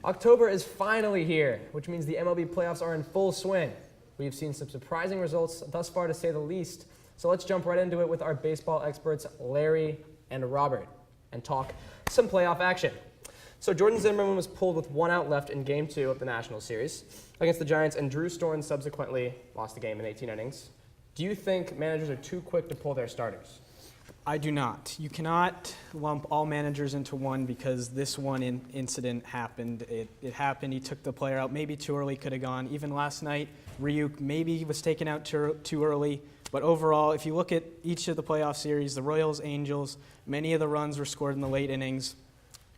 October is finally here, which means the MLB playoffs are in full swing. We've seen some surprising results thus far, to say the least. So let's jump right into it with our baseball experts, Larry and Robert, and talk some playoff action. So Jordan Zimmerman was pulled with 1 out left in Game 2 of the National Series against the Giants, and Drew Storen subsequently lost the game in 18 innings. Do you think managers are too quick to pull their starters? I do not. You cannot lump all managers into one because this one incident happened. It happened. He took the player out maybe too early, could have gone. Even last night, Ryuk maybe he was taken out too early. But overall, if you look at each of the playoff series, the Royals, Angels, many of the runs were scored in the late innings.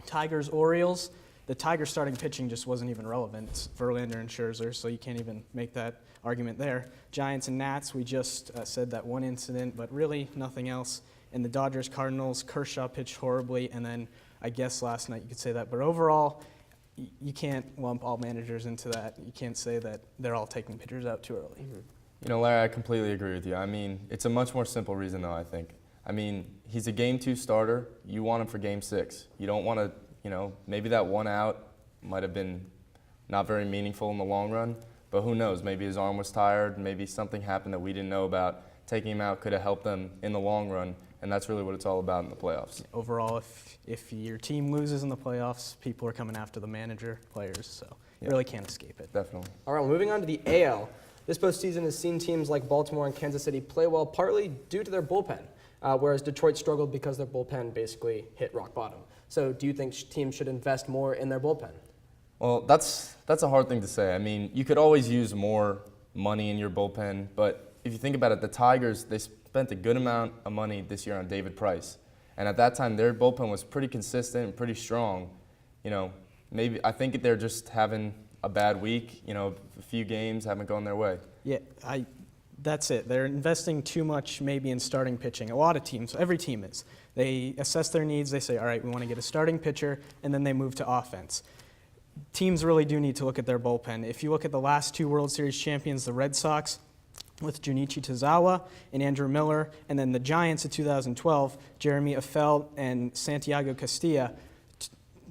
Tigers, Orioles, the Tigers starting pitching just wasn't even relevant. It's Verlander and Scherzer, so you can't even make that argument there. Giants and Nats, we just said that one incident, but really nothing else. And the Dodgers, Cardinals, Kershaw pitched horribly, and then I guess last night you could say that. But overall, you can't lump all managers into that. You can't say that they're all taking pitchers out too early. Mm-hmm. You know, Larry, I completely agree with you. I mean, it's a much more simple reason, though, I think. I mean, he's a Game 2 starter. You want him for Game 6. You don't want to, you know, maybe that 1 out might have been not very meaningful in the long run, but who knows? Maybe his arm was tired. Maybe something happened that we didn't know about. Taking him out could have helped them in the long run, and that's really what it's all about in the playoffs. Overall, if your team loses in the playoffs, people are coming after the manager, players, so you really can't escape it. Definitely. All right, well, moving on to the AL. This postseason has seen teams like Baltimore and Kansas City play well, partly due to their bullpen, whereas Detroit struggled because their bullpen basically hit rock bottom. So do you think teams should invest more in their bullpen? Well, that's a hard thing to say. I mean, you could always use more money in your bullpen, but if you think about it, the Tigers, they spent a good amount of money this year on David Price. And at that time, their bullpen was pretty consistent and pretty strong. You know, maybe I think they're just having a bad week. You know, a few games haven't gone their way. Yeah, that's it. They're investing too much maybe in starting pitching. A lot of teams, every team is. They assess their needs. They say, all right, we want to get a starting pitcher, and then they move to offense. Teams really do need to look at their bullpen. If you look at the last 2 World Series champions, the Red Sox, with Junichi Tozawa and Andrew Miller, and then the Giants in 2012, Jeremy Affeldt and Santiago Castilla,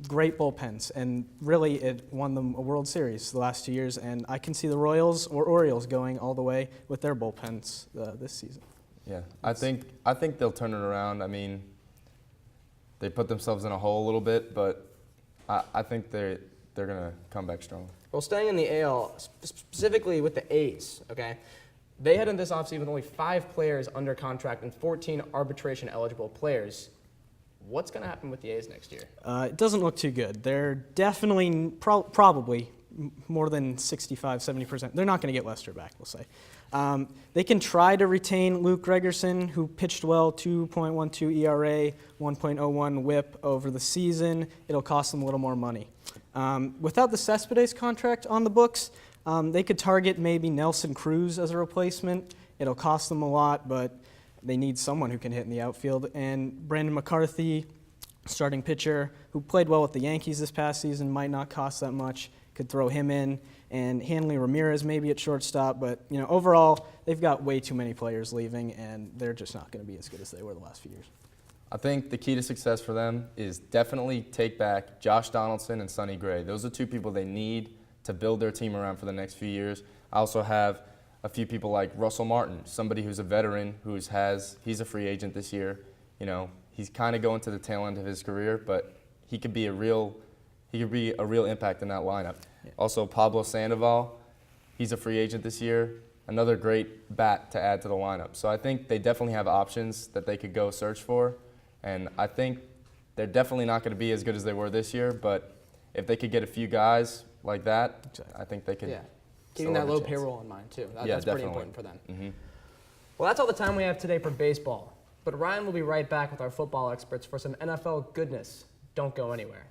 great bullpens, and really it won them a World Series the last 2 years, and I can see the Royals or Orioles going all the way with their bullpens this season. Yeah, I think they'll turn it around. I mean, they put themselves in a hole a little bit, but I think they're going to come back strong. Well, staying in the AL, specifically with the A's, okay? They had in this offseason with only 5 players under contract and 14 arbitration-eligible players. What's going to happen with the A's next year? It doesn't look too good. They're definitely, probably more than 65, 70%. They're not going to get Lester back, we'll say. They can try to retain Luke Gregerson, who pitched well, 2.12 ERA, 1.01 WHIP over the season. It'll cost them a little more money. Without the Cespedes contract on the books, they could target maybe Nelson Cruz as a replacement. It'll cost them a lot, but they need someone who can hit in the outfield. And Brandon McCarthy, starting pitcher, who played well with the Yankees this past season, might not cost that much. Could throw him in. And Hanley Ramirez maybe at shortstop. But you know, overall, they've got way too many players leaving, and they're just not going to be as good as they were the last few years. I think the key to success for them is definitely take back Josh Donaldson and Sonny Gray. Those are 2 people they need to build their team around for the next few years. I also have a few people like Russell Martin, somebody who's a veteran, he's a free agent this year. You know, he's kind of going to the tail end of his career, but he could be a real impact in that lineup. Yeah. Also, Pablo Sandoval, he's a free agent this year. Another great bat to add to the lineup. So I think they definitely have options that they could go search for, and I think they're definitely not going to be as good as they were this year, but if they could get a few guys like that, I think they could. Yeah. Keeping that low payroll in mind, too. That's pretty important for them. Mm-hmm. Well, that's all the time we have today for baseball. But Ryan will be right back with our football experts for some NFL goodness. Don't go anywhere.